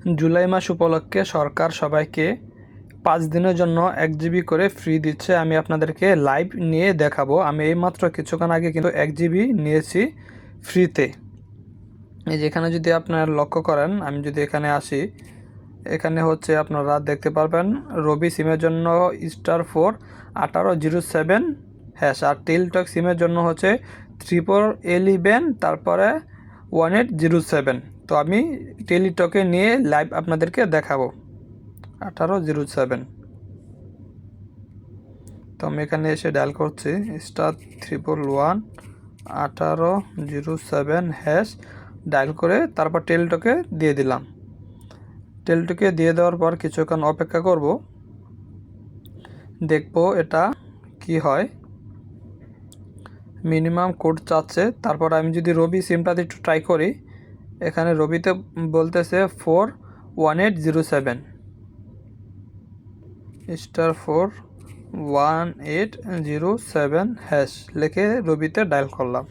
জুলাই মাস উপলক্ষে সরকার সবাইকে 5 দিনের জন্য 1 জিবি করে ফ্রি দিচ্ছে। আমি আপনাদেরকে লাইভ নিয়ে দেখাবো। আমি এইমাত্র কিছুক্ষণ আগে কিন্তু 1 জিবি নিয়েছি ফ্রিতে। এই যে এখানে যদি আপনারা লক্ষ্য করেন, আমি যদি এখানে আসি, এখানে হচ্ছে আপনারা দেখতে পারবেন রবি সিমের জন্য *4 1807#, আর টেলিটক সিমের জন্য হচ্ছে 1111 তারপরে 1807। তো আমি টেলিটকে নিয়ে লাইভ আপনাদেরকে দেখাবো 1807। তো আমি এখানে এসে ডায়াল করছি *311 1807#, ডায়াল করে তারপর টেলিটকে দিয়ে দিলাম। টেলিটকে দিয়ে দেওয়ার পর কিছুক্ষণ অপেক্ষা করব, দেখব এটা কি হয়। মিনিমাম কোড চাচ্ছে। তারপর আমি যদি রবি সিমটাতে একটু ট্রাই করি, এখানে রবিতে বলতেছে 41807 *41807# লিখে রবিতে ডায়াল করলাম।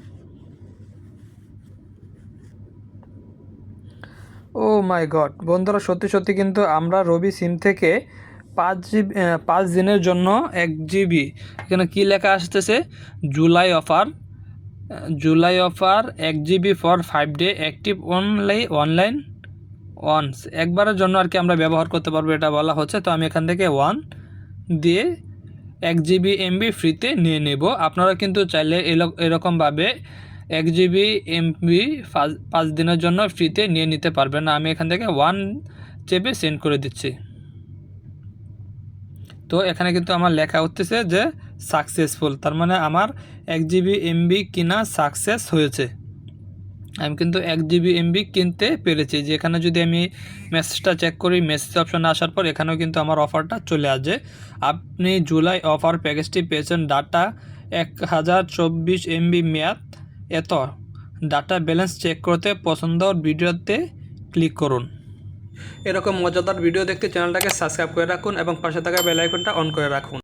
ও মাই গড বন্ধুরা, সত্যি কিন্তু আমরা রবি সিম থেকে 5 দিনের জন্য 1 জিবি, এখানে কি লেখা আসতেছে, July offer 1 GB for 5 day active online once, একবারের জন্য আর কি আমরা ব্যবহার করতে পারবো, এটা বলা হচ্ছে। তো আমি এখান থেকে 1 দিয়ে 1 জিবি এমবি ফ্রিতে নিয়ে নেব। আপনারা কিন্তু চাইলে এরকমভাবে 1 জিবি এমবি 5 দিনের জন্য ফ্রিতে নিয়ে নিতে পারবেন। আমি এখান থেকে 1 চেপে সেন্ড করে দিচ্ছি। তো এখানে কিন্তু আমার লেখা হচ্ছে যে সাকসেসফুল, তার মানে আমার 1 জিবি এমবি কিনা সাকসেস হয়েছে। আমি কিন্তু 1 জিবি এমবি কিনতে পেরেছি। যে এখানে যদি আমি মেসেজটা চেক করি, মেসেজ অপশানে আসার পর এখানেও কিন্তু আমার অফারটা চলে আসে। আপনি জুলাই অফার প্যাকেজটি পেয়েছেন, ডাটা 1024 এমবি মেয়াদ, এত ডাটা ব্যালেন্স চেক করতে পছন্দের ভিডিওতে ক্লিক করুন। এরকম মজাদার ভিডিও দেখতে চ্যানেলটাকে সাবস্ক্রাইব করে রাখুন এবং পাশে থাকা বেল আইকনটা অন করে রাখুন।